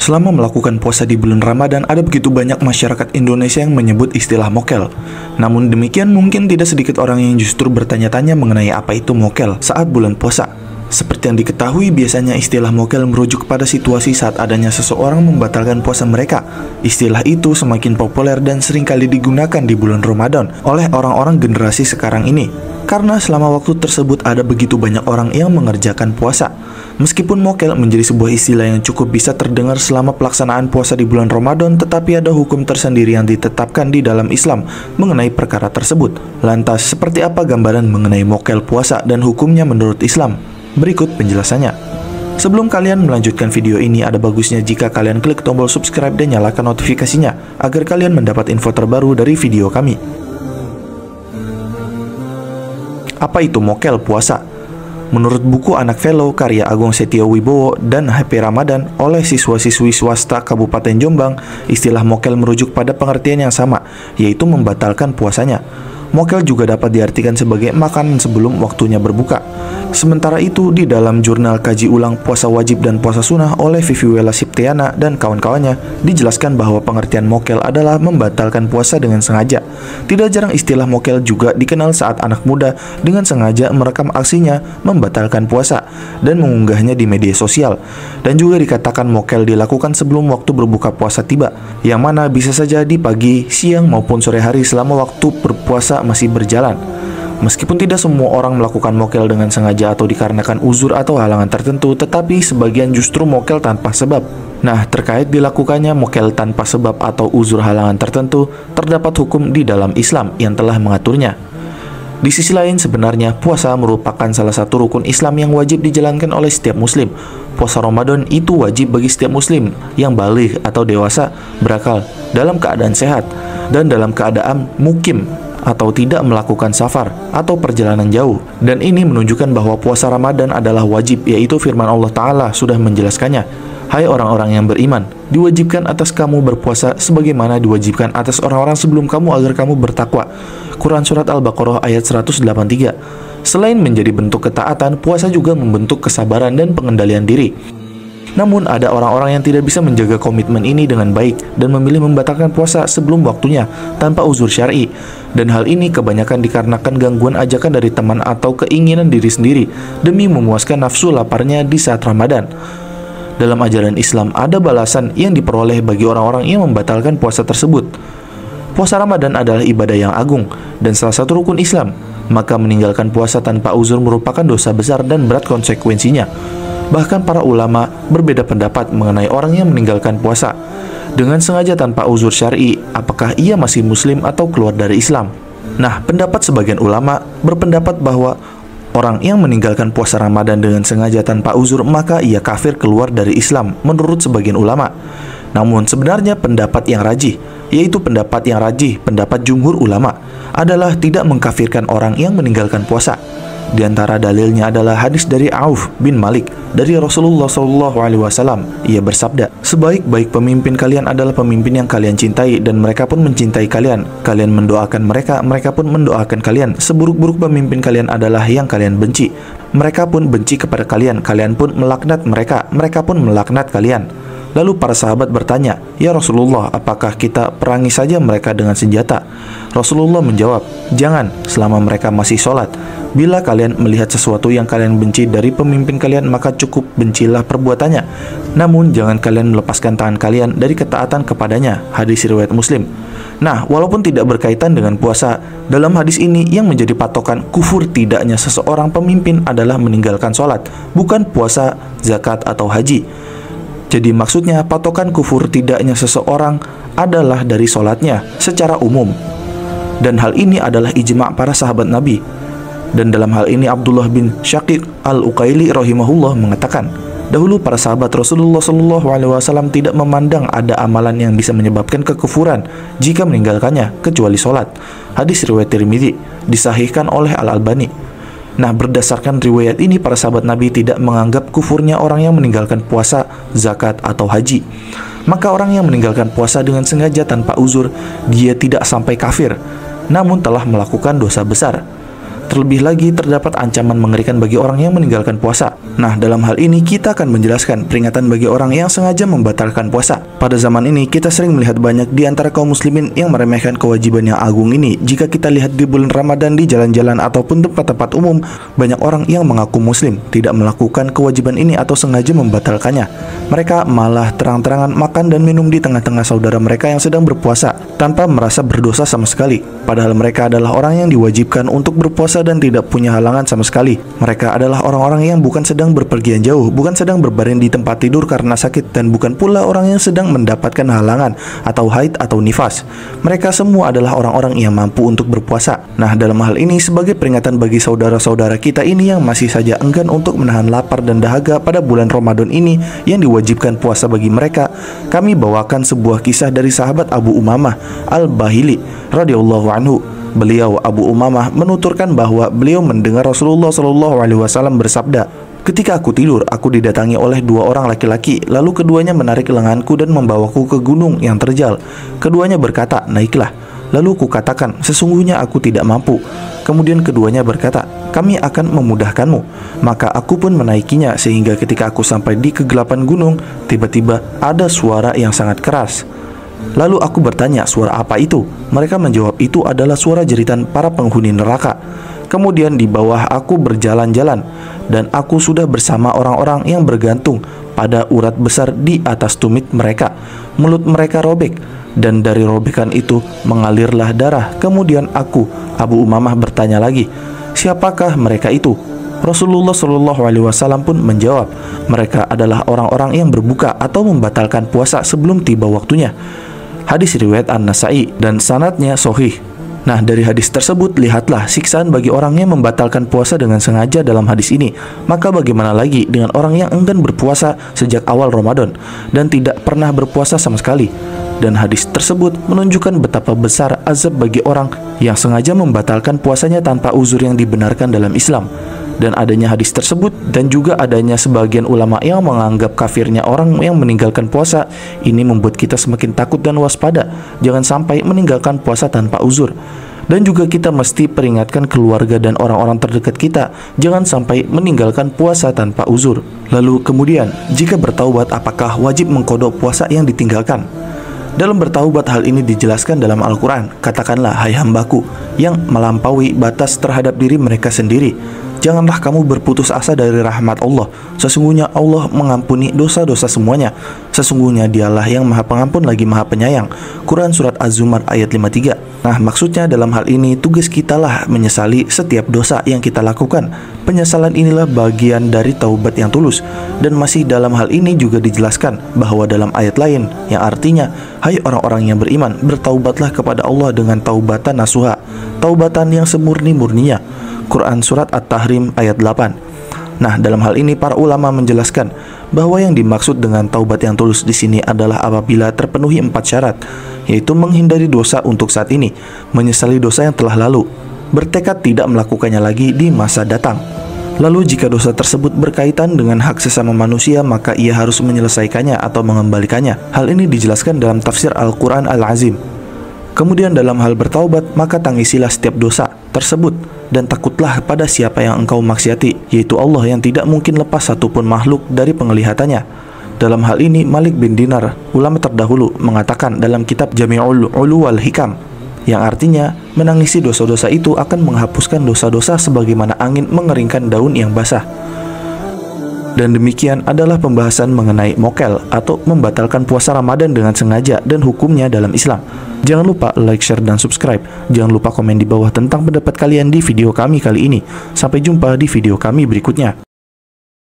Selama melakukan puasa di bulan Ramadan, ada begitu banyak masyarakat Indonesia yang menyebut istilah mokel. Namun demikian, mungkin tidak sedikit orang yang justru bertanya-tanya mengenai apa itu mokel saat bulan puasa. Seperti yang diketahui, biasanya istilah mokel merujuk pada situasi saat adanya seseorang membatalkan puasa mereka. Istilah itu semakin populer dan seringkali digunakan di bulan Ramadan oleh orang-orang generasi sekarang ini. Karena selama waktu tersebut ada begitu banyak orang yang mengerjakan puasa. Meskipun mokel menjadi sebuah istilah yang cukup bisa terdengar selama pelaksanaan puasa di bulan Ramadan, tetapi ada hukum tersendiri yang ditetapkan di dalam Islam mengenai perkara tersebut. Lantas, seperti apa gambaran mengenai mokel puasa dan hukumnya menurut Islam? Berikut penjelasannya. Sebelum kalian melanjutkan video ini, ada bagusnya jika kalian klik tombol subscribe dan nyalakan notifikasinya agar kalian mendapat info terbaru dari video kami. Apa itu mokel puasa? Menurut buku Anak Velo karya Agung Setio Wibowo dan HP Ramadan oleh siswa-siswi swasta Kabupaten Jombang, istilah mokel merujuk pada pengertian yang sama, yaitu membatalkan puasanya. Mokel juga dapat diartikan sebagai makanan sebelum waktunya berbuka. Sementara itu, di dalam jurnal kaji ulang puasa wajib dan puasa sunnah oleh Vivi Wela Siptiana dan kawan-kawannya, dijelaskan bahwa pengertian mokel adalah membatalkan puasa dengan sengaja. Tidak jarang istilah mokel juga dikenal saat anak muda dengan sengaja merekam aksinya membatalkan puasa dan mengunggahnya di media sosial. Dan juga dikatakan mokel dilakukan sebelum waktu berbuka puasa tiba, yang mana bisa saja di pagi, siang, maupun sore hari selama waktu berpuasa masih berjalan. Meskipun tidak semua orang melakukan mokel dengan sengaja atau dikarenakan uzur atau halangan tertentu, tetapi sebagian justru mokel tanpa sebab. Nah, terkait dilakukannya mokel tanpa sebab atau uzur halangan tertentu, terdapat hukum di dalam Islam yang telah mengaturnya. Di sisi lain, sebenarnya puasa merupakan salah satu rukun Islam yang wajib dijalankan oleh setiap muslim. Puasa Ramadan itu wajib bagi setiap muslim yang baligh atau dewasa, berakal, dalam keadaan sehat, dan dalam keadaan mukim atau tidak melakukan safar atau perjalanan jauh. Dan ini menunjukkan bahwa puasa Ramadan adalah wajib, yaitu firman Allah Ta'ala sudah menjelaskannya. Hai orang-orang yang beriman, diwajibkan atas kamu berpuasa sebagaimana diwajibkan atas orang-orang sebelum kamu agar kamu bertakwa. Quran Surat Al-Baqarah ayat 183. Selain menjadi bentuk ketaatan, puasa juga membentuk kesabaran dan pengendalian diri. Namun ada orang-orang yang tidak bisa menjaga komitmen ini dengan baik dan memilih membatalkan puasa sebelum waktunya tanpa uzur syar'i. Dan hal ini kebanyakan dikarenakan gangguan ajakan dari teman atau keinginan diri sendiri demi memuaskan nafsu laparnya di saat Ramadan. Dalam ajaran Islam ada balasan yang diperoleh bagi orang-orang yang membatalkan puasa tersebut. Puasa Ramadan adalah ibadah yang agung dan salah satu rukun Islam, maka meninggalkan puasa tanpa uzur merupakan dosa besar dan berat konsekuensinya. Bahkan para ulama berbeda pendapat mengenai orang yang meninggalkan puasa dengan sengaja tanpa uzur syar'i, apakah ia masih muslim atau keluar dari Islam. Nah, pendapat sebagian ulama berpendapat bahwa orang yang meninggalkan puasa Ramadan dengan sengaja tanpa uzur, maka ia kafir keluar dari Islam menurut sebagian ulama. Namun sebenarnya pendapat yang rajih, yaitu pendapat jumhur ulama, adalah tidak mengkafirkan orang yang meninggalkan puasa. Di antara dalilnya adalah hadis dari Auf bin Malik dari Rasulullah SAW. Ia bersabda, sebaik-baik pemimpin kalian adalah pemimpin yang kalian cintai dan mereka pun mencintai kalian. Kalian mendoakan mereka, mereka pun mendoakan kalian. Seburuk-buruk pemimpin kalian adalah yang kalian benci. Mereka pun benci kepada kalian, kalian pun melaknat mereka, mereka pun melaknat kalian. Lalu para sahabat bertanya, "Ya Rasulullah, apakah kita perangi saja mereka dengan senjata?" Rasulullah menjawab, "Jangan, selama mereka masih sholat. Bila kalian melihat sesuatu yang kalian benci dari pemimpin kalian, maka cukup bencilah perbuatannya. Namun jangan kalian melepaskan tangan kalian dari ketaatan kepadanya." Hadis riwayat Muslim. Nah, walaupun tidak berkaitan dengan puasa, dalam hadis ini yang menjadi patokan kufur tidaknya seseorang pemimpin adalah meninggalkan sholat, bukan puasa, zakat, atau haji. Jadi maksudnya patokan kufur tidaknya seseorang adalah dari sholatnya secara umum. Dan hal ini adalah ijma' para sahabat Nabi. Dan dalam hal ini Abdullah bin Syaqiq al-Uqaili rahimahullah mengatakan, dahulu para sahabat Rasulullah SAW tidak memandang ada amalan yang bisa menyebabkan kekufuran jika meninggalkannya kecuali sholat. Hadis riwayat Tirmidzi, disahihkan oleh Al-Albani. Nah, berdasarkan riwayat ini, para sahabat Nabi tidak menganggap kufurnya orang yang meninggalkan puasa, zakat, atau haji. Maka orang yang meninggalkan puasa dengan sengaja tanpa uzur, dia tidak sampai kafir, namun telah melakukan dosa besar. Terlebih lagi terdapat ancaman mengerikan bagi orang yang meninggalkan puasa. Nah, dalam hal ini kita akan menjelaskan peringatan bagi orang yang sengaja membatalkan puasa. Pada zaman ini kita sering melihat banyak di antara kaum muslimin yang meremehkan kewajiban yang agung ini. Jika kita lihat di bulan Ramadan di jalan-jalan ataupun tempat-tempat umum, banyak orang yang mengaku muslim tidak melakukan kewajiban ini atau sengaja membatalkannya. Mereka malah terang-terangan makan dan minum di tengah-tengah saudara mereka yang sedang berpuasa tanpa merasa berdosa sama sekali. Padahal mereka adalah orang yang diwajibkan untuk berpuasa dan tidak punya halangan sama sekali. Mereka adalah orang-orang yang bukan sedang berpergian jauh, bukan sedang berbaring di tempat tidur karena sakit, dan bukan pula orang yang sedang mendapatkan halangan atau haid atau nifas. Mereka semua adalah orang-orang yang mampu untuk berpuasa. Nah, dalam hal ini sebagai peringatan bagi saudara-saudara kita ini yang masih saja enggan untuk menahan lapar dan dahaga pada bulan Ramadan ini yang diwajibkan puasa bagi mereka, kami bawakan sebuah kisah dari sahabat Abu Umamah Al-Bahili radhiyallahu anhu. Beliau Abu Umamah menuturkan bahwa beliau mendengar Rasulullah SAW bersabda, "Ketika aku tidur, aku didatangi oleh dua orang laki-laki, lalu keduanya menarik lenganku dan membawaku ke gunung yang terjal. Keduanya berkata, 'Naiklah.' Lalu kukatakan, 'Sesungguhnya aku tidak mampu.' Kemudian keduanya berkata, 'Kami akan memudahkanmu.' Maka aku pun menaikinya sehingga ketika aku sampai di kegelapan gunung, tiba-tiba ada suara yang sangat keras. Lalu aku bertanya, 'Suara apa itu?' Mereka menjawab, 'Itu adalah suara jeritan para penghuni neraka.' Kemudian di bawah aku berjalan-jalan, dan aku sudah bersama orang-orang yang bergantung pada urat besar di atas tumit mereka. Mulut mereka robek, dan dari robekan itu mengalirlah darah. Kemudian aku, Abu Umamah, bertanya lagi, 'Siapakah mereka itu?' Rasulullah SAW pun menjawab, 'Mereka adalah orang-orang yang berbuka atau membatalkan puasa sebelum tiba waktunya.' Hadis riwayat An-Nasa'i dan sanadnya sahih. Nah, dari hadis tersebut lihatlah siksaan bagi orang yang membatalkan puasa dengan sengaja dalam hadis ini. Maka bagaimana lagi dengan orang yang enggan berpuasa sejak awal Ramadan dan tidak pernah berpuasa sama sekali. Dan hadis tersebut menunjukkan betapa besar azab bagi orang yang sengaja membatalkan puasanya tanpa uzur yang dibenarkan dalam Islam. Dan adanya hadis tersebut dan juga adanya sebagian ulama yang menganggap kafirnya orang yang meninggalkan puasa ini membuat kita semakin takut dan waspada. Jangan sampai meninggalkan puasa tanpa uzur. Dan juga kita mesti peringatkan keluarga dan orang-orang terdekat kita, jangan sampai meninggalkan puasa tanpa uzur. Lalu kemudian, jika bertaubat apakah wajib mengqadha puasa yang ditinggalkan? Dalam bertaubat hal ini dijelaskan dalam Al-Quran. Katakanlah, 'Hai hambaku yang melampaui batas terhadap diri mereka sendiri, janganlah kamu berputus asa dari rahmat Allah. Sesungguhnya Allah mengampuni dosa-dosa semuanya. Sesungguhnya dialah yang maha pengampun lagi maha penyayang.' Quran Surat Az-Zumar ayat 53. Nah, maksudnya dalam hal ini tugas kitalah menyesali setiap dosa yang kita lakukan. Penyesalan inilah bagian dari taubat yang tulus. Dan masih dalam hal ini juga dijelaskan bahwa dalam ayat lain yang artinya, 'Hai orang-orang yang beriman, bertaubatlah kepada Allah dengan taubatan nasuha,' taubatan yang semurni-murninya. Quran Surat At-Tahrim ayat 8. Nah, dalam hal ini para ulama menjelaskan bahwa yang dimaksud dengan taubat yang tulus di sini adalah apabila terpenuhi 4 syarat, yaitu menghindari dosa untuk saat ini, menyesali dosa yang telah lalu, bertekad tidak melakukannya lagi di masa datang. Lalu jika dosa tersebut berkaitan dengan hak sesama manusia, maka ia harus menyelesaikannya atau mengembalikannya. Hal ini dijelaskan dalam tafsir Al-Quran Al-Azim. Kemudian dalam hal bertaubat, maka tangisilah setiap dosa tersebut dan takutlah pada siapa yang engkau maksiati, yaitu Allah yang tidak mungkin lepas satupun makhluk dari penglihatannya. Dalam hal ini Malik bin Dinar, ulama terdahulu, mengatakan dalam kitab Jami'ul Ulu wal Hikam, yang artinya menangisi dosa-dosa itu akan menghapuskan dosa-dosa sebagaimana angin mengeringkan daun yang basah. Dan demikian adalah pembahasan mengenai mokel atau membatalkan puasa Ramadan dengan sengaja dan hukumnya dalam Islam. Jangan lupa like, share, dan subscribe. Jangan lupa komen di bawah tentang pendapat kalian di video kami kali ini. Sampai jumpa di video kami berikutnya.